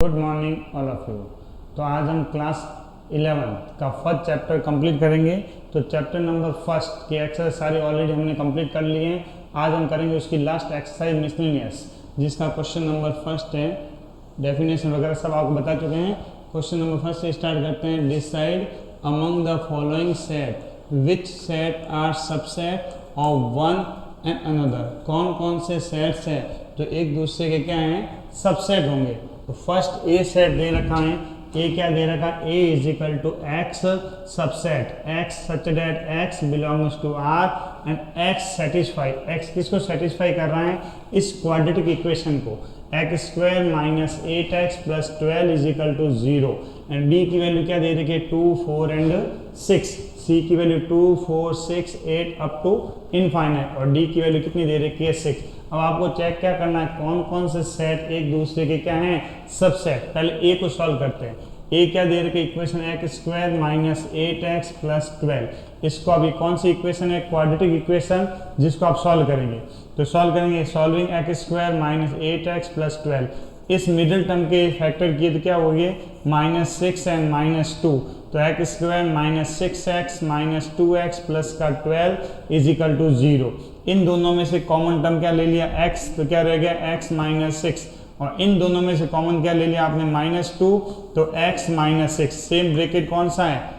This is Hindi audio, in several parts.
Good morning all of you. तो आज हम क्लास 11 का फर्स्ट चैप्टर कंप्लीट करेंगे। तो चैप्टर नंबर फर्स्ट की एक्सरसाइज सारी ऑलरेडी हमने कंप्लीट कर लिए हैं। आज हम करेंगे उसकी लास्ट एक्सरसाइज मिसलेनियस, जिसका क्वेश्चन नंबर फर्स्ट है। डेफिनेशन वगैरह सब आपको बता चुके हैं। क्वेश्चन नंबर फर्स्ट से स्टार्ट करते हैं। Decide among the following set which set are subset of one and another. कौन कौन से सेट्स हैं जो एक दूसरे के क्या हैं, सबसेट होंगे। तो फर्स्ट ए सेट दे रखा है। ए क्या दे रखा है? A is equal to X subset X such that X belongs to R and X satisfy. X किसको सेटिस्फाई कर रहा है? इस क्वाड्रेटिक इक्वेशन को। X square minus 8x plus 12 is equal to 0 and B की वैल्यू क्या दे रखी है? 2, 4 एंड 6। सी की वैल्यू 2, 4, 6, 8 अप टू इनफाइनाइट और डी की वैल्यू कितनी दे रखी है? 6। अब आपको चेक क्या करना है, कौन कौन से सेट एक दूसरे के क्या हैं, सबसेट। पहले ए को सॉल्व करते हैं। ए क्या दे रखी equation? X square minus 8x plus 12। इसको अभी कौन सी इक्वेशन है? क्वाड्रेटिक इक्वेशन, जिसको आप सॉल्व करेंगे। तो सॉल्व करेंगे, solving x square minus 8x plus 12। इस मिडिल टर्म के फैक्टर किए तो क्या हो गए? -6 एंड -2। तो x square minus 6x minus 2x plus का 12 इज इक्वल टू 0। इन दोनों में से कॉमन टर्म क्या ले लिया? x, तो क्या रह गया? x minus 6। और इन दोनों में से कॉमन क्या ले लिया आपने? -2, तो x माइनस 6। सेम ब्रैकेट कौन सा है?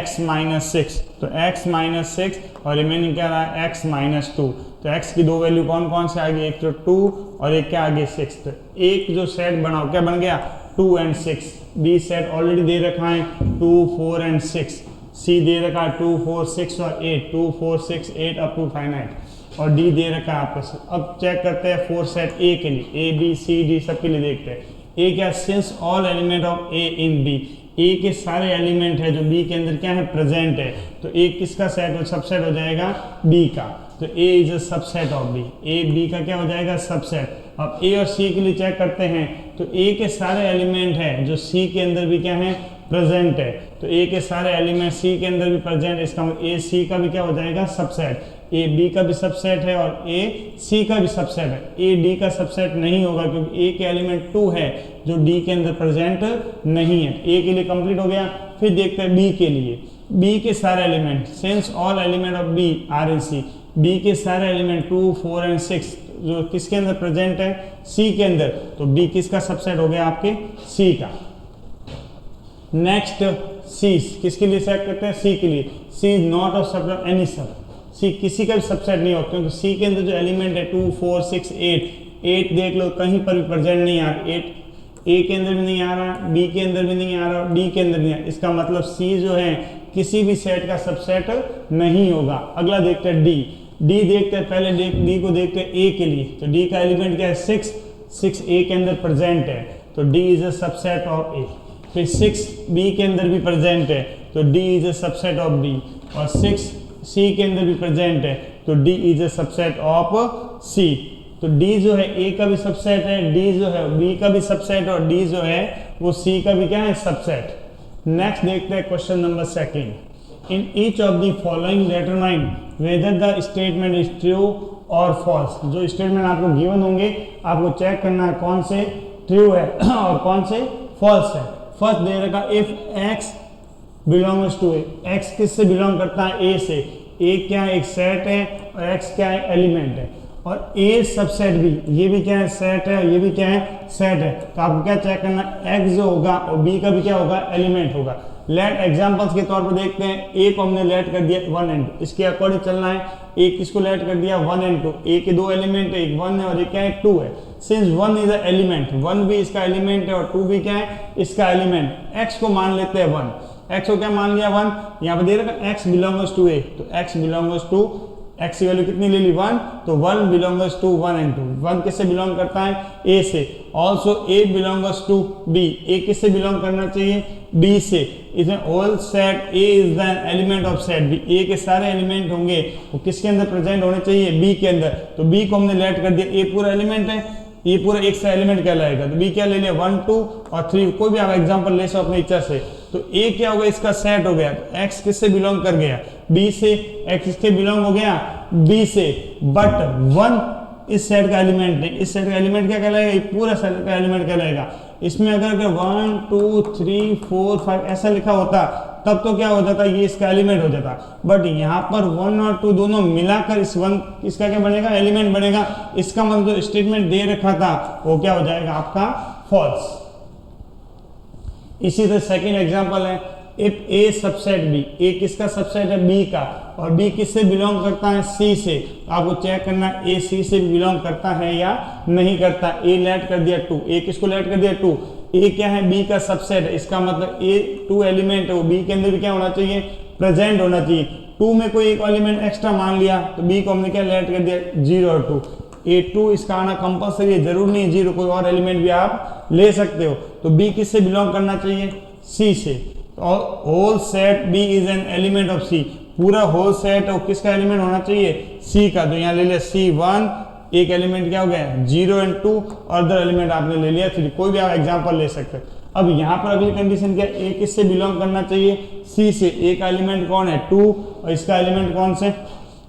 x minus 6। तो x माइनस 6 और रिमेनिंग क्या रहा है? x minus 2। तो x की दो वैल्यू कौन कौन से आ गई? एक तो 2 और एक क्या आ गई? 6। तो एक जो सेट बनाओ क्या बन गया? 2 एंड 6। बी सेट ऑलरेडी दे रखा है 2, 4 एंड 6। सी दे रखा है 2, 4, 6 और 8, 2, 4, 6, 8 अप टू फाइनाइट। और डी दे रखा है आपके साथ। अब चेक करते हैं फोर सेट ए के लिए। ए बी सी डी सबके लिए देखते हैं। ए क्या? Since all element of A in B. A के सारे एलिमेंट है जो बी के अंदर क्या है? प्रेजेंट है। तो ए किसका सेट हो? सबसेट हो जाएगा बी का। तो A is a subset of B. A B का क्या हो जाएगा? सबसेट। अब ए और सी के लिए चेक करते हैं। तो ए के सारे एलिमेंट है जो सी के अंदर भी क्या है? प्रेजेंट है। तो ए के सारे एलिमेंट सी के अंदर भी प्रेजेंट, इसका मतलब ए सी का भी क्या हो जाएगा? सबसेट। ए बी का भी सबसेट है और ए सी का भी सबसेट है। ए डी का सबसेट नहीं होगा क्योंकि ए के एलिमेंट 2 है जो डी के अंदर प्रेजेंट नहीं है। ए के लिए कंप्लीट हो गया। फिर देखते हैं बी के लिए। बी के सारे element, since all element of B are in C. B के सारे एलिमेंट 2, 4 एंड 6 जो किसके अंदर प्रेजेंट है? सी के अंदर। तो बी किसका सबसेट हो गया? आपके सी का। नेक्स्ट सी किसके लिए सेट करते हैं? सी के लिए। C is not of subset of any sub. C किसी का भी सबसेट नहीं होता क्योंकि सी के अंदर जो एलिमेंट है 2, 4, 6, 8 देख लो कहीं पर भी प्रेजेंट नहीं आ रहा। 8 ए के अंदर भी नहीं आ रहा, बी के अंदर भी नहीं आ रहा, डी के अंदर नहीं आ रहा। इसका मतलब सी जो है किसी भी सेट का सबसेट नहीं होगा। अगला देखते हैं डी। डी देखते हैं, पहले डी को देखते हैं ए के लिए। तो डी का एलिमेंट क्या है? 6 ए के अंदर प्रेजेंट है। तो D is a subset of A. फिर 6 बी के अंदर भी प्रेजेंट है। तो D is a subset of B. और 6 सी के अंदर भी प्रेजेंट है। तो D is a subset of C. तो डी जो है ए का भी सबसेट है, डी जो है बी का भी सबसेट, और डी जो है वो सी का भी क्या है? सबसेट। नेक्स्ट देखते हैं question number second. In each of the following determine whether the statement is true और फॉल्स। जो स्टेटमेंट आपको गिवन होंगे आपको चेक करना है कौन से ट्रू है और कौन से फॉल्स है। फर्स्ट दे रखा if X belongs to A. X किससे बिलोंग करता है? ए से। ए क्या है? एक सेट है और एक्स क्या है? एलिमेंट है। और ए सबसेट बी, ये भी क्या है? सेट है, ये भी क्या है? सेट है। तो आपको क्या चेक करना? एक्स जो होगा और बी का भी क्या होगा? एलिमेंट होगा। लेट एग्जांपल्स के तौर पर देखते हैं। ए को हमने लेट कर दिया 1 एंड 2, इसके अकॉर्डिंग चलना है। ए किसको लेट कर दिया? 1 एंड 2। ए के दो एलिमेंट है, एक 1 है और एक क्या है? 2 है। सिंस 1 इज अ एलिमेंट, 1 भी इसका एलिमेंट है और 2 भी क्या है? इसका एलिमेंट। एक्स को मान लेते हैं 1। एक्स को क्या मान लिया? 1। यहाँ पर दे रखा एक्स बिलोंग्स टू ए। तो एक्स बिलोंग्स टू, एक्स की वैल्यू कितनी ले ली? 1। तो 1 बिलोंग्स टू 1 एंड 2। 1 किससे बिलोंग करता है? ए से। Also A belongs to B. A किससे बिलोंग करना चाहिए? बी से। इसमें all set A is the element of set B. A के सारे एलिमेंट होंगे वो किसके अंदर प्रेजेंट होने चाहिए? बी के अंदर। तो बी को हमने लेट कर दिया। ए पूरा एलिमेंट है, ये पूरा एक सा एलिमेंट कहलाएगा। तो बी क्या ले लिया? 1, 2 और 3। कोई भी आप एग्जांपल ले सकते अपनी इच्छा से। तो ए क्या हो गया? इसका सेट हो गया। तो एक्स किससे बिलोंग कर गया? बी से। एक्स किससे बिलोंग हो गया? बी से। बट 1 इस सेट का एलिमेंट नहीं, इस सेट का एलिमेंट क्या कहलाएगा, ये पूरा सेट का एलिमेंट कहलाएगा। इसमें अगर 1 2 3 4 5 ऐसा लिखा होता तब तो क्या हो जाता, ये इसका एलिमेंट हो जाता, बट यहाँ पर 1 और 2 दोनों मिलाकर इस 1 इसका क्या बनेगा, एलिमेंट बनेगा। इसका मतलब जो स्टेटमेंट दे रखा था वो क्या हो जाएगा आपका फॉल्स। इसी तरह सेकेंड एग्जाम्पल है, if A subset B, A किसका सबसेट है, बी का, और बी किससे बिलोंग करता है, सी से। आपको चेक करना ए सी से बिलोंग करता है या नहीं करता। ए लेट कर दिया 2, ए किसको लेट कर दिया 2, ए क्या है, बी का सबसेट है, इसका मतलब ए 2 एलिमेंट है, वो बी के अंदर भी क्या होना चाहिए, प्रेजेंट होना चाहिए। 2 में कोई एक एलिमेंट एक्स्ट्रा मान लिया तो बी को हमने क्या लेट कर दिया 0 और 2, A2 इसका आना कंपल्सरी है, जरूर नहीं 0, कोई और एलिमेंट भी आप ले सकते हो। तो B किससे बिलोंग करना चाहिए, C से। और whole set B is an element of C, पूरा होल सेट और किसका एलिमेंट होना चाहिए, C का। तो यहाँ ले लिया C1, एक एलिमेंट क्या हो गया 0 और 2, और अदर एलिमेंट आपने ले लिया 3। कोई भी आप एग्जांपल ले सकते हो। अब यहाँ पर अगली कंडीशन क्या है, A किससे बिलोंग करना चाहिए, C से। A का एलिमेंट कौन है 2, और इसका एलिमेंट कौन से,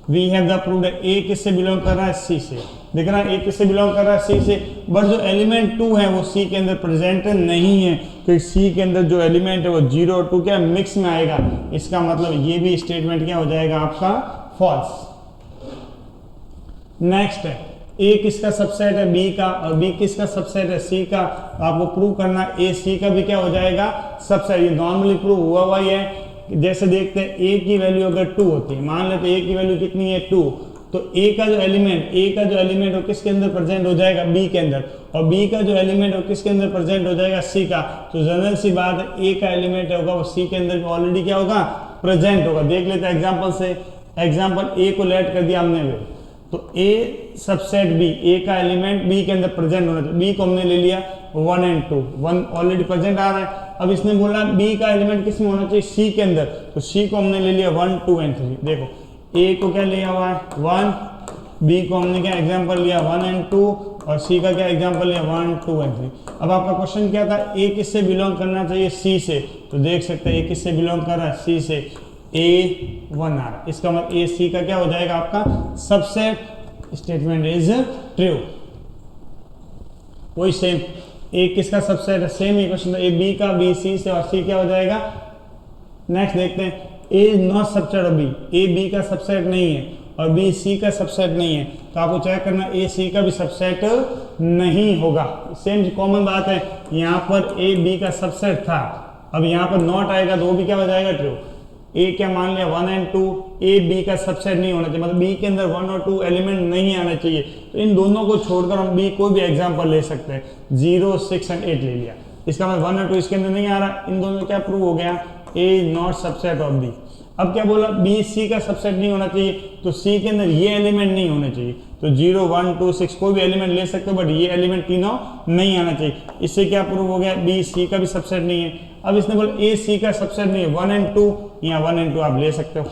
we have the proved A किससे बिलोंग कर रहा है, C से। देख रहा है A किससे बिलोंग कर रहा है, C से, बट जो एलिमेंट 2 है वो C के अंदर प्रेजेंट नहीं है, तो C के अंदर जो एलिमेंट है वो 0 और 2 क्या मिक्स में आएगा। इसका मतलब ये भी स्टेटमेंट क्या हो जाएगा आपका फॉल्स। नेक्स्ट है, A किसका सबसेट है, B का, और B किसका सबसेट है, C का। आपको प्रूव करना A C का भी क्या हो जाएगा सबसेट। ये नॉर्मली प्रूव हुआ हुआ ही है। जैसे देखते हैं A की वैल्यू अगर 2 होती है, मान लेते हैं A की वैल्यू कितनी है 2, तो A का जो एलिमेंट वो किसके अंदर प्रेजेंट हो जाएगा, B के अंदर, और B का जो एलिमेंट वो किसके अंदर प्रेजेंट हो जाएगा, C का। तो जनरल सी बात है A का एलिमेंट होगा वो C के अंदर ऑलरेडी क्या होगा, प्रेजेंट होगा। देख लेते हैं एग्जांपल से। एग्जांपल A को लेट कर दिया हमने, तो A सबसेट B, A का एलिमेंट B के अंदर प्रेजेंट होना चाहिए। B को हमने ले लिया 1 और 2, 1 ऑलरेडी प्रेजेंट आ रहा है। अब इसने बोला B का एलिमेंट किस में होना चाहिए, C के अंदर, तो C को हमने ले लिया 1 2 और 3। देखो A को क्या लिया हुआ है 1, B को हमने क्या एग्जांपल लिया 1 और 2, और C का क्या एग्जांपल लिया 1 2 और 3। अब आपका क्वेश्चन क्या था, A किससे बिलोंग करना चाहिए, C से। तो देख सकते हैं A किससे बिलोंग कर रहा है, C से। A1 आ रहा है, इसका मतलब A C का क्या हो जाएगा आपका सबसेट। Statement is true. वही सेम A किसका सबसेट है, same he question A B का, B C से, और C क्या हो जाएगा। नेक्स्ट देखते हैं, A is not subset of B, A B का सबसेट नहीं है और B C का सबसेट नहीं है। तो आपको चेक करना A C का भी सबसेट नहीं होगा। सेम कॉमन बात है, यहाँ पर A B का सबसेट था, अब यहाँ पर नॉट आएगा तो वो भी क्या हो जाएगा ट्रू। A क्या मान लिया 1 और 2, A B का सबसेट नहीं होना चाहिए, मतलब B के अंदर 1 और 2 एलिमेंट नहीं आना चाहिए। तो इन दोनों को छोड़कर हम B कोई भी एग्जांपल ले सकते हैं। 0 6 और 8 ले लिया, इसका मतलब 1 और 2 इसके अंदर नहीं आ रहा। इन दोनों क्या प्रूव हो गया, A is not subset of B। अब क्या बोला, B C का सबसेट नहीं होना चाहिए, तो C के अंदर ये एलिमेंट नहीं होने चाहिए। तो 0 1 2 6 कोई भी एलिमेंट ले सकते हो, बट ये एलिमेंट तीनों नहीं आना चाहिए। इससे क्या प्रूव हो गया, B C का भी सबसेट नहीं है। अब इसने बोला A C का सबसेट नहीं है, 1 और 2, यहाँ 1 और 2 आप ले सकते हो।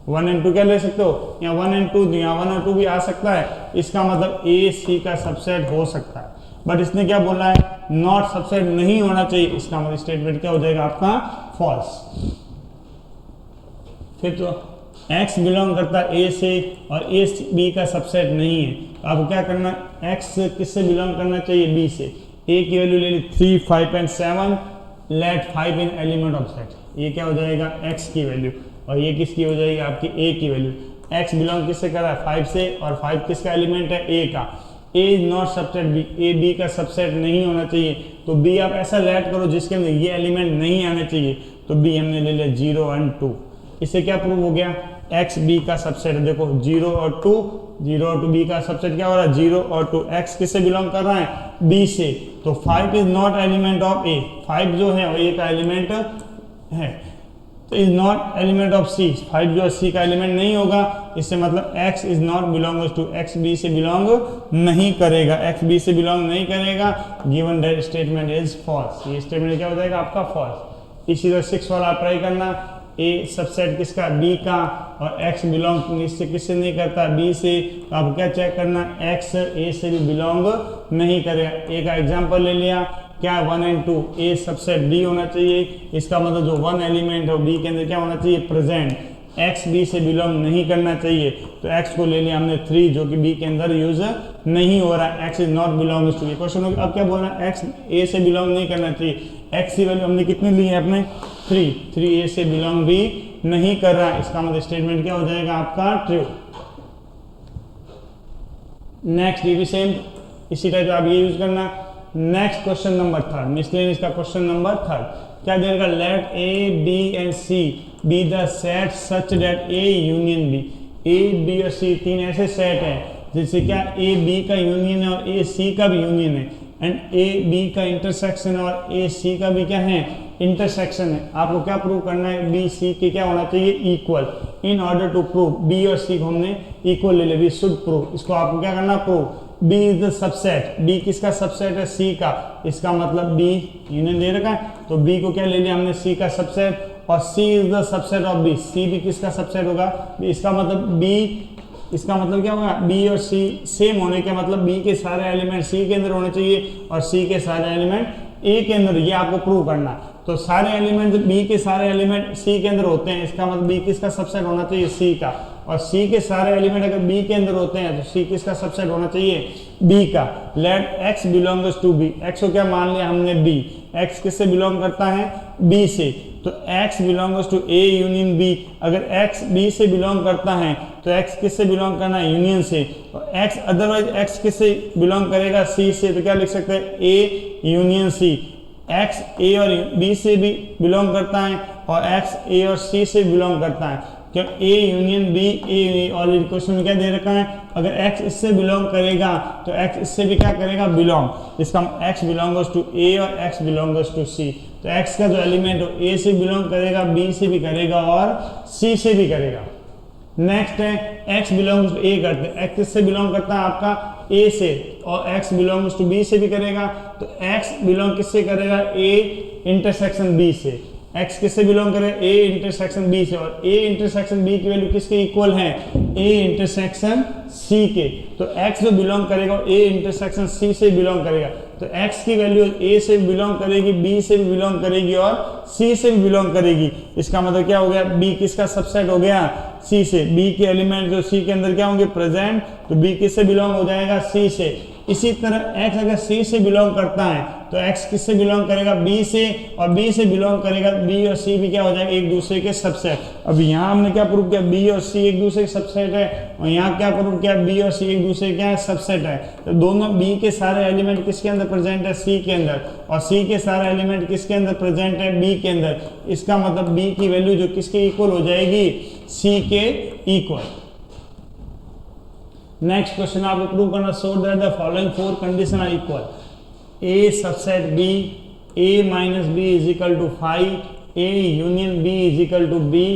1 और 2 क्या ले सकते हो, यहाँ 1 और 2, यहाँ 1 और 2 भी आ सकता है। इसका मतलब A C का सबसेट हो सकता है, बट इसने क्या बोला है, नॉट सबसेट नहीं होना चाहिए। इसका मतलब स्टेटमेंट क्या हो जाएगा आपका फॉल्स। फिर तो X बिलोंग करता है A से और A B का सबसेट नहीं है, तो आपको क्या करना, X किससे बिलोंग करना चाहिए, B से। A की वैल्यू ले ली 3 5 और 7, let 5 in element of set. ये क्या हो जाएगा X की वैल्यू, और ये किसकी हो जाएगी आपकी A की वैल्यू। X बिलोंग किससे कर रहा है 5 से, और 5 किसका एलिमेंट है, A का। A is not subset B, A B का सबसेट नहीं होना चाहिए। तो B आप ऐसा लेट करो जिसके अंदर ये एलिमेंट नहीं आने चाहिए। तो B हमने ले लिया 0 और 2। इससे क्या प्रूव हो गया, X B का सबसेट है। देखो 0 और 2, 0 और 2 B का सबसेट क्या हो रहा है 0 और 2। X किससे बिलोंग कर रहा है, B से। तो 5 is not element of A, 5 जो है वो A का एलिमेंट है, तो is not element of C, 5 जो है C का एलिमेंट नहीं होगा। इससे मतलब X is not belongs to, X B से बिलोंग नहीं करेगा, X B से बिलोंग नहीं करेगा। Given that statement is false. ये स्टेटमेंट क्या हो जाएगा आपका फॉल्स। इसी तरह 6 वाला ट्राई करना, A सबसेट किसका, B का, और X बिलोंग इससे किससे नहीं करता, B से। तो आप क्या चेक करना, X A से भी बिलोंग नहीं करेगा। A का एग्जांपल ले लिया, क्या 1 और 2, A सबसेट B होना चाहिए। इसका मतलब जो 1 एलिमेंट है B के अंदर क्या होना चाहिए, प्रेजेंट। x b से बिलोंग नहीं करना चाहिए, तो x को ले लिया हमने 3 जो कि b के अंदर यूज नहीं हो रहा है, x is not belongs to. Question हो गया अब क्या बोलना है, x a से बिलोंग नहीं करना चाहिए, x की वैल्यू हमने कितनी ली है अपने 3 a से बिलोंग भी नहीं कर रहा है, इसका मतलब स्टेटमेंट क्या हो जाएगा आपका ट्रू। नेक्स्ट ये भी सेम इसी टाइप आप ये यूज करना। नेक्स्ट क्वेश्चन नंबर 3 मिसलेनियस का क्वेश्चन नंबर 3 क्या देगा, let A B and C be the set such that A union B. A B और सी तीन ऐसे सेट है जिससे क्या ए बी का यूनियन है और ए सी का भी यूनियन है, एंड ए बी का इंटरसेक्शन और ए सी का भी क्या है इंटरसेक्शन है। आपको क्या प्रूव करना है, बी सी के क्या होना चाहिए equal. In order to prove B और सी को हमने इक्वल ले लिया, वी शुड प्रूव, इसको आपको क्या करना prove B is the subset. B किसका सबसेट है, सी का, इसका मतलब बी यूनियन दे रखा है तो बी को क्या ले लिया हमने सी का सबसेट, और C is the subset of B, C भी किसका सबसेट होगा, इसका मतलब बी, इसका मतलब क्या होगा बी और सी सेम होने के मतलब बी के सारे एलिमेंट सी के अंदर होने चाहिए और सी के सारे एलिमेंट ए के अंदर, ये आपको प्रूव करना। तो सारे एलिमेंट बी के सारे एलिमेंट सी के अंदर होते हैं, इसका मतलब बी किसका सबसेट होना चाहिए सी का, और सी के सारे एलिमेंट अगर बी के अंदर होते हैं तो सी किसका सबसेट होना चाहिए बी का। Let X belongs to B, X को क्या मान लिया हमने बी, एक्स किससे बिलोंग करता है बी से, तो X belongs to A union B. अगर एक्स बी से बिलोंग करता है तो एक्स किससे बिलोंग करना है यूनियन से, और एक्स अदरवाइज एक्स किससे बिलोंग करेगा सी से, तो क्या लिख सकते हैं ए यूनियन सी। एक्स ए और बी से भी बिलोंग करता है और एक्स ए और सी से बिलोंग करता है, क्या ए यूनियन बी ए, और क्वेश्चन में क्या दे रखा है, अगर x इससे बिलोंग करेगा तो x इससे भी क्या करेगा बिलोंग, इसका x बिलोंग्स टू a और x बिलोंग्स टू c। तो x का जो एलिमेंट हो a से बिलोंग करेगा, b से भी करेगा और c से भी करेगा। नेक्स्ट है x बिलोंग्स टू a करते हैं, x किससे बिलोंग करता है आपका a से, और x बिलोंग्स टू b से भी करेगा, तो x बिलोंग किससे करेगा a इंटरसेक्शन b से, x किससे बिलोंग करे a इंटरसेक्शन b से, और a इंटरसेक्शन b की वैल्यू किसके इक्वल है a इंटरसेक्शन c के, तो x जो बिलोंग करेगा a इंटरसेक्शन c से बिलोंग करेगा, तो x की वैल्यू a से भी बिलोंग करेगी, b से भी बिलोंग करेगी और c से भी बिलोंग करेगी। इसका मतलब क्या हो गया, b किसका सबसेट हो गया c से, b के एलिमेंट जो c के अंदर क्या होंगे प्रेजेंट, तो b किससे बिलोंग हो जाएगा c से। इसी तरह x अगर c से बिलोंग करता है तो x किससे बिलोंग करेगा b से, और b से बिलोंग करेगा b और c भी क्या हो जाएगा एक दूसरे के सबसेट। अब यहाँ हमने क्या प्रूव किया b और c एक दूसरे के सबसेट है, और यहाँ क्या प्रूव किया b और c एक दूसरे के क्या है सबसेट है। तो दोनों b के सारे एलिमेंट किसके अंदर प्रेजेंट है c के अंदर, और c के सारे एलिमेंट किसके अंदर प्रेजेंट है b के अंदर, इसका मतलब b की वैल्यू जो किसके इक्वल हो जाएगी c के इक्वल। नेक्स्ट क्वेश्चन आपको प्रूव करना, so that the following 4 condition are equal, a subset b, a minus b is equal to 5, a union b is equal to b,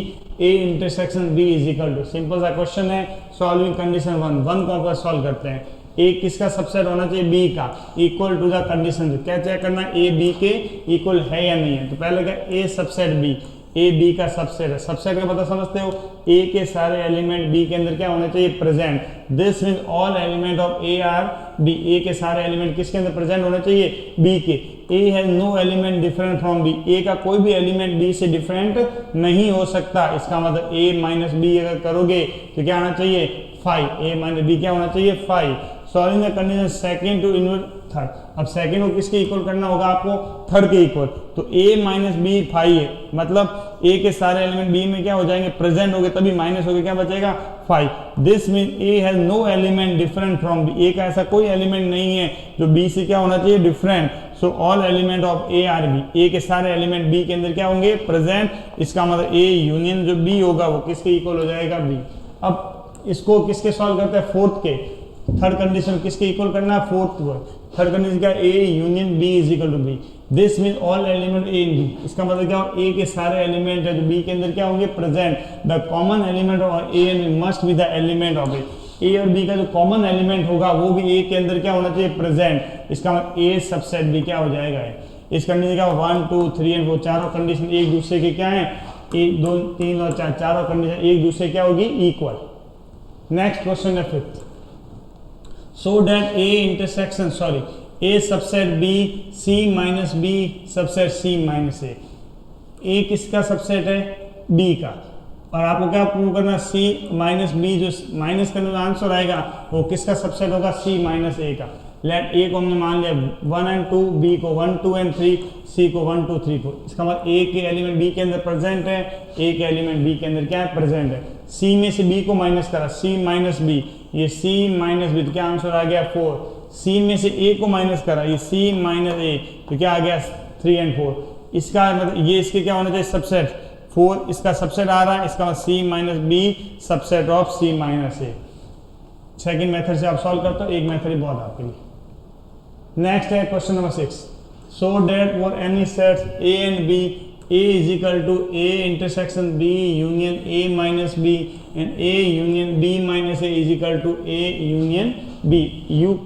a intersection b is equal to. Simple सा क्वेश्चन है, सॉल्विंग कंडीशन 1 को आप सॉल्व करते हैं। a किसका सबसेट होना चाहिए b का, इक्वल टू द कंडीशन, क्या चेक करना है a b के इक्वल है या नहीं है। तो पहले क्या a subset b, A B का सबसेट है, सबसेट का पता समझते हो, ए के सारे एलिमेंट बी के अंदर क्या होने चाहिए present, this means all element of A are B, A के सारे एलिमेंट किसके अंदर प्रेजेंट होने चाहिए बी के। A has no element different from B, A का कोई भी एलिमेंट बी से डिफरेंट नहीं हो सकता, इसका मतलब ए माइनस बी अगर करोगे तो क्या आना चाहिए 5, ए माइनस बी क्या होना चाहिए 5। Solving the condition second to invert third, अब सेकंड को किसके इक्वल करना होगा आपको थर्ड के इक्वल, तो a माइनस बी 5 है, मतलब a के सारे एलिमेंट b में क्या हो जाएंगे प्रेजेंट हो गए, तभी माइनस हो गए, क्या बचेगा 5। This mean a has no element different from b, a का ऐसा कोई एलिमेंट नहीं है जो b से क्या होना चाहिए different, so all element of a are b, a के सारे एलिमेंट b के अंदर क्या होंगे प्रेजेंट, इसका मतलब a यूनियन जो b होगा वो किसके इक्वल हो जाएगा b। अब इसको किसके सॉल्व करते हैं फोर्थ के, थर्ड कंडीशन किसके इक्वल करना है फोर्थ को, थर्ड कंडीशन क्या a union b is equal to b, this mean all element a in b, इसका मतलब क्या हो a के सारे एलिमेंट है जो b के अंदर क्या होंगे present, the common element of a and must be the element of a और b का जो कॉमन एलिमेंट होगा वो भी a के अंदर क्या होना चाहिए प्रेजेंट, इसका मतलब a सबसेट b क्या हो जाएगा। इस कंडीशन का 1 2 3 एंड 4 चारों कंडीशन एक दूसरे के क्या है 1 2 3 और 4 चारों कंडीशन एक दूसरे क्या होगी इक्वल। नेक्स्ट क्वेश्चन है fifth, so that a intersection sorry a subset b c minus b subset c minus a, a किसका सबसेट है b का, और आपको क्या प्रूव करना, सी माइनस बी, जो माइनस करने का आंसर आएगा वो किसका सबसेट होगा, सी माइनस ए का। लेट ए को हमने मान लिया 1 and 2, बी को 1 2 and 3, सी को 1 2 3 4। इसका मतलब ए के एलिमेंट बी के अंदर प्रेजेंट है, ए के एलिमेंट बी के अंदर क्या है, प्रेजेंट है। सी में से बी को माइनस करा, सी माइनस बी, ये सी माइनस बी, तो क्या आंसर आ गया 4। सी में से ए को माइनस करा, ये सी माइनस ए, तो क्या आ गया 3 and 4। इसका मतलब ये इसके क्या होना चाहिए, सबसेट 4 इसका सबसेट आ रहा है, इसका C minus B subset of C minus A. Second method से आप सॉल्व करते हो, एक मेथड ही बहुत आपके लिए। नेक्स्ट है question number 6। So that for any sets A and B, A is equal to A intersection B union A minus B and A union B minus A is equal to A union B. You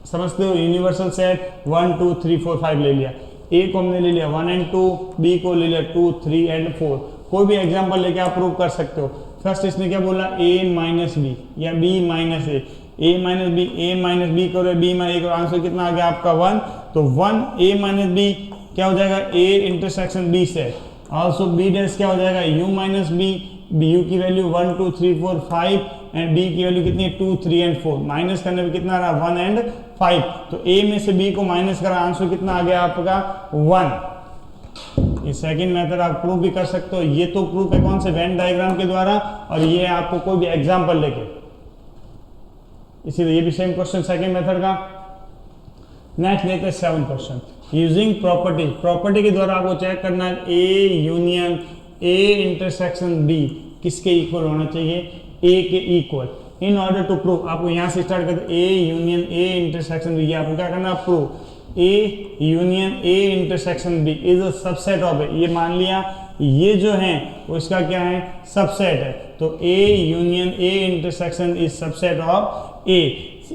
समझते हो, यूनिवर्सल सेट 1 2 3 4 5 ले लिया, ए को हमने ले लिया 1 and 2, बी को ले लिया 2 3 and 4। कोई भी एग्जांपल लेके आप प्रूव कर सकते हो। फर्स्ट इसने क्या बोला, ए माइनस बी या बी माइनस ए माइनस बी, ए माइनस बी करो, बी माइनस ए करो, आंसर कितना आ गया आपका 1। तो 1 ए माइनस बी क्या हो जाएगा, ए इंटरसेक्शन बी से। ऑल्सो बी डेस क्या हो जाएगा, यू माइनस बी, यू की वैल्यू 1 2 3 4 5 एंड बी की वैल्यू कितनी है 2 3 and 4। माइनस करने पे कितना आ रहा, 1 and 5। तो ए में से बी को माइनस करा, आंसर कितना आ गया आपका 1। ये सेकंड मेथड आप प्रूव भी कर सकते हो। ये तो प्रूफ है कौन से, वेन डायग्राम के द्वारा, और ये आपको कोई भी एग्जांपल लेके। इसीलिए ये भी सेम क्वेश्चन सेकंड मेथड का। नेक्स्ट लेते हैं 7 क्वेश्चन। यूजिंग प्रॉपर्टी, प्रॉपर्टी के द्वारा आपको चेक करना है A union A intersection B किसके इक्वल होना चाहिए, ए के equal. In order to prove, आपको यहाँ से स्टार्ट करते A union A intersection B, आपको क्या करना, prove A union A intersection B is a subset of A. ये मान लिया ये जो है वो इसका क्या है, सबसेट है। तो A union A intersection is subset of A.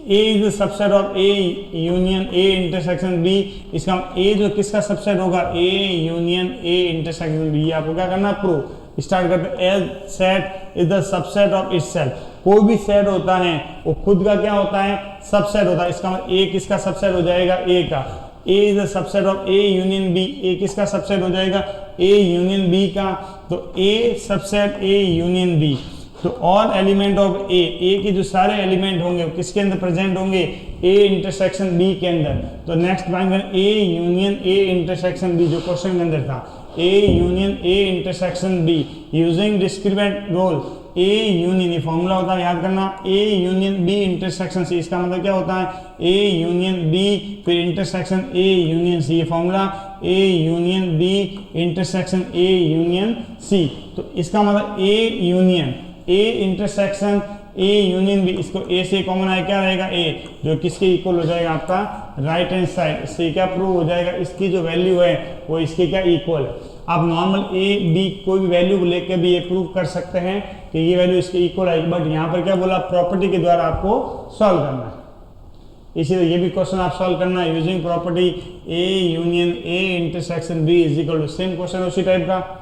A is the subset of A union A intersection B. इसका ए जो किसका सबसेट होगा, A union A intersection B. आपको क्या करना, प्रूव। स्टार्ट करते हैं, as set is the subset of itself. कोई भी सेट होता है वो खुद का क्या होता है, सबसेट होता है। इसका मतलब ए किसका सबसेट हो जाएगा, ए का। A is the subset of A union B, A किसका सबसेट हो जाएगा, ए यूनियन बी का। तो A subset A union B. तो ऑल एलिमेंट ऑफ ए के जो सारे एलिमेंट होंगे वो किसके अंदर प्रेजेंट होंगे, ए इंटरसेक्शन बी के अंदर। तो next point A union A intersection B, जो क्वेश्चन के अंदर था, A union A intersection B using discriminant rule. A union, ये फॉर्मूला होता है याद करना, A union B intersection C. इसका मतलब क्या होता है, ए यूनियन बी फिर इंटरसेक्शन ए यूनियन सी। ये formula A union B intersection A union C. तो इसका मतलब A union A intersection A union B, इसको ए से कॉमन आया क्या रहेगा, ए, जो किसके इक्वल हो जाएगा आपका राइट हैंड साइड। इससे क्या प्रूव हो जाएगा, इसकी जो वैल्यू है वो इसके क्या इक्वल है। आप नॉर्मल ए बी कोई भी वैल्यू लेके भी ये प्रूव कर सकते हैं कि ये वैल्यू इसके इक्वल आएगी, बट यहाँ पर क्या बोला, प्रॉपर्टी के द्वारा आपको सॉल्व करना है। इसीलिए ये भी क्वेश्चन आप सॉल्व करना है using property A union A intersection B is equal to, same question उसी टाइप का।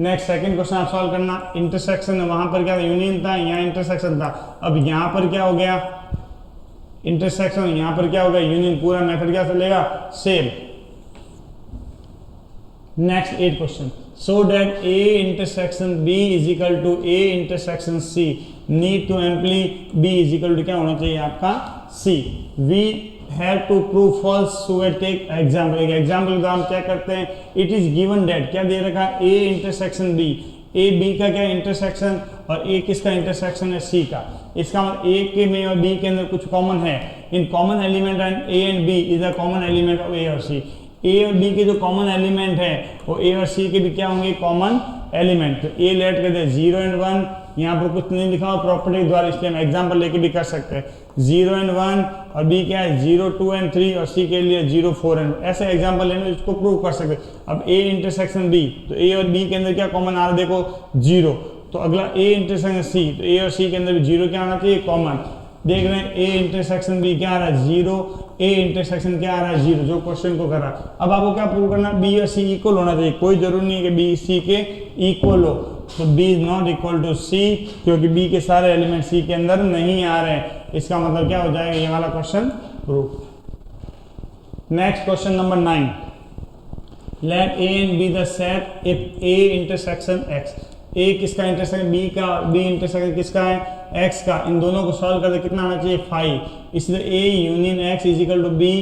नेक्स्ट सेकंड क्वेश्चन आप सॉल्व करना, इंटरसेक्शन वहां पर क्या यूनियन था, यहाँ इंटरसेक्शन था। अब यहाँ पर क्या हो गया, इंटरसेक्शन, यहाँ पर क्या हो गया यूनियन। पूरा मेथड क्या चलेगा, same. Next 8 question. So that A intersection B is equal to A intersection C, need to imply B is equal to क्या होना चाहिए आपका, C. We have to prove false, so we take example. एक एग्जाम्पल का हम चेक करते हैं। इट इज गिवन डेट, क्या दे रखा है, A intersection B, A B का क्या इंटरसेक्शन, और ए किसका इंटरसेक्शन है, सी का। इसका मतलब ए के में और बी के अंदर कुछ कॉमन है। इन common element and A and B is a common element of A और सी। ए और बी के जो कॉमन एलिमेंट है वो ए और सी के भी क्या होंगे, कॉमन एलिमेंट। तो ए लेट कर दे 0 and 1, यहाँ पर कुछ नहीं लिखा हुआ प्रॉपर्टी के द्वारा, इसलिए हम एग्जाम्पल लेके भी कर सकते हैं। 0 and 1 और बी क्या है 0 2 and 3 और सी के लिए 0 4 and ऐसे एग्जाम्पल लेने इसको प्रूव कर सकते हैं। अब ए इंटरसेक्शन बी, तो ए और बी के अंदर क्या कॉमन आ रहा है, देखो 0। तो अगला ए इंटरसेक्शन सी, तो ए और सी के अंदर भी 0 क्या आना चाहिए, कॉमन। देख रहे हैं ए इंटरसेक्शन बी क्या आ रहा है 0, ए इंटरसेक्शन क्या आ रहा है 0, जो क्वेश्चन को कर रहा है। अब आपको क्या प्रूव करना, बी और सी इक्वल होना चाहिए। कोई जरूरी नहीं है कि बी सी के इक्वल हो। तो B is not equal to C, क्योंकि बी के सारे एलिमेंट सी के अंदर नहीं आ रहे हैं। इसका मतलब क्या हो जाएगा, ये वाला question prove. Next question number 9। Let A and B the set if A intersection X. A किसका इंटरसेक्शन बी का, और बी इंटरसेक्शन किसका है एक्स का, इन दोनों को सॉल्व करके कितना आना चाहिए 5। इसलिए A union X is equal to B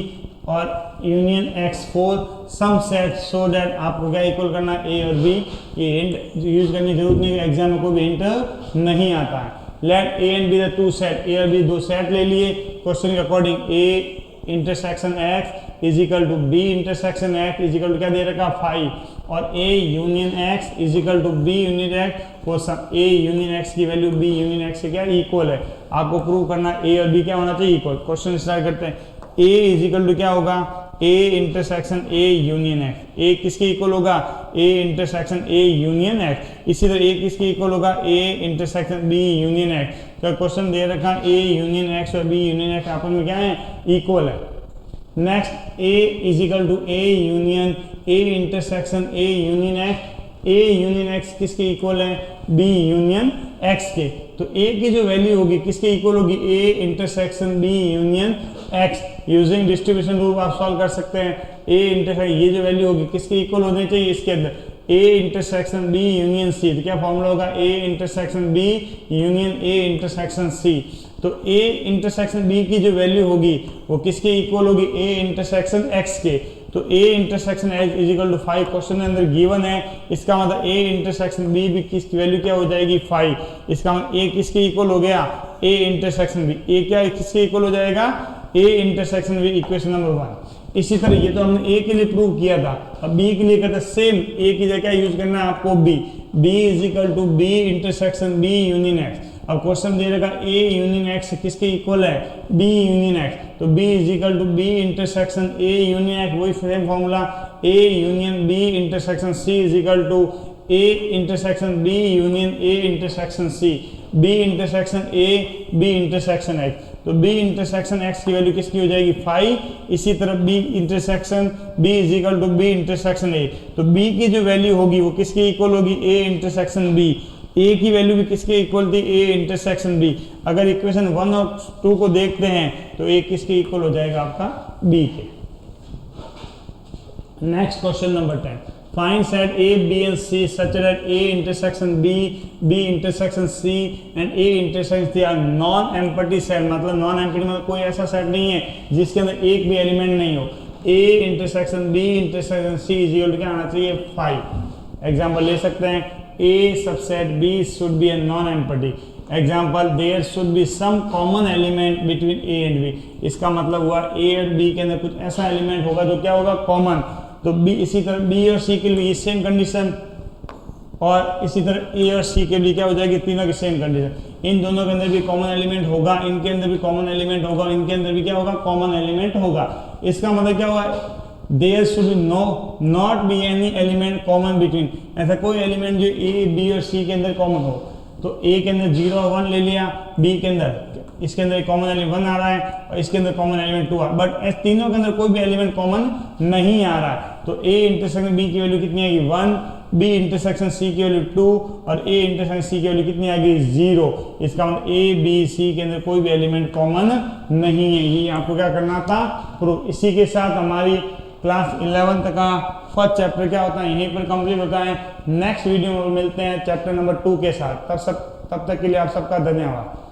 और union X for some set so that आपको क्या इक्वल करना है ए और बी। ये हिंट यूज करने की जरूरत नहीं है, एग्जाम में कोई भी हिंट नहीं आता है। Let A and B the two set, A और बी दो सेट ले लिए क्वेश्चन के according. A intersection X is equal to B intersection X is equal to क्या दे रखा 5 और A union X is equal to B union X for some A union X की वैल्यू बी यूनियन एक्स से क्या इक्वल है। आपको प्रूव करना ए और बी क्या होना चाहिए इक्वल। क्वेश्चन स्टार्ट करते हैं। ए इज इक्वल टू क्या होगा A intersection A union X, A किसके इक्वल होगा A intersection A union X. इसी तरह ए किसके इक्वल होगा A intersection B union X. तो क्वेश्चन दे रखा ए यूनियन एक्स और बी यूनियन एक्स आपस में क्या है इक्वल है। Next A is equal to A union A intersection A union X, A union X किसके इक्वल है बी यूनियन एक्स के। तो ए की जो वैल्यू होगी किसके इक्वल होगी A intersection B union X. Using distribution rule आप सॉल्व कर सकते हैं। ए इंटरसेक्शन ये जो वैल्यू होगी किसके इक्वल होनी चाहिए इसके अंदर A intersection B union C. तो क्या फॉर्मूला होगा A intersection B union A intersection C. तो ए इंटरसेक्शन बी की जो वैल्यू होगी वो किसके इक्वल होगी ए इंटरसेक्शन एक्स के। तो A intersection X is equal to 5 question के अंदर गिवन है। इसका मतलब ए इंटरसेक्शन बी भी किसकी वैल्यू क्या हो जाएगी 5। इसका मतलब ए किसके इक्वल हो गया ए इंटरसेक्शन बी। ए क्या किसके इक्वल हो जाएगा A intersection B, equation number 1। इसी तरह ये तो हमने ए के लिए प्रूव किया था, अब बी के लिए करते सेम। ए की जगह यूज करना है आपको B, B is equal to B intersection B union X. अब क्वेश्चन दे रखा ए यूनियन एक्स किसके इक्वल है बी यूनियन एक्स। तो B is equal to B intersection A union X, वही same formula A union B intersection C is equal to A intersection B union A intersection C, B intersection A B intersection X. तो बी इंटरसेक्शन एक्स की वैल्यू किसकी हो जाएगी 5। इसी तरह B intersection B is equal to B intersection A. तो बी की जो वैल्यू होगी वो किसके इक्वल होगी ए इंटरसेक्शन बी। ए की वैल्यू भी किसके इक्वल थी ए इंटरसेक्शन बी। अगर इक्वेशन 1 और 2 को देखते हैं तो ए किसके इक्वल हो जाएगा आपका बी के। Next question number 10, find set A B and C such that A intersection B B intersection C and A intersection C are non empty set. मतलब नॉन एम्पटी मतलब कोई ऐसा सेट नहीं है जिसके अंदर एक भी एलिमेंट नहीं हो। A intersection B intersection C is equal to क्या आना चाहिए 5। एग्जांपल ले सकते हैं A subset B should be a non-empty. Example, there should be some common element between A and B. इसका मतलब हुआ A और B के अंदर कुछ ऐसा एलिमेंट होगा जो क्या होगा कॉमन। तो B इसी तरह B और C के लिए सेम कंडीशन, और इसी तरह A और C के लिए क्या हो जाएगी तीनों की सेम कंडीशन। इन दोनों के अंदर भी कॉमन एलिमेंट होगा, इनके अंदर भी कॉमन एलिमेंट होगा, इनके अंदर भी क्या होगा कॉमन एलिमेंट होगा। इसका मतलब क्या हुआ there should be not be any element common between. ऐसा कोई एलिमेंट जो ए बी और सी के अंदर कॉमन हो। तो ए के अंदर 0 और 1 ले लिया, बी के अंदर इसके अंदर कॉमन एलिमेंट 1 आ रहा है और इसके अंदर कॉमन एलिमेंट 2 आ रहा है, बट तीनों के अंदर कोई भी एलिमेंट कॉमन नहीं आ रहा है। तो ए इंटरसेक्शन बी की वैल्यू कितनी आएगी 1, बी इंटरसेक्शन सी की वैल्यू 2 और ए इंटरसेक्शन सी की वैल्यू कितनी आएगी 0। इसका मतलब ए बी सी के अंदर कोई भी एलिमेंट कॉमन नहीं है। ये आपको क्या करना था प्रूफ। इसी के साथ हमारी क्लास 11th का फर्स्ट चैप्टर क्या होता है यहीं पर कंप्लीट होता है। नेक्स्ट वीडियो में मिलते हैं चैप्टर नंबर 2 के साथ। तब तक के लिए आप सबका धन्यवाद।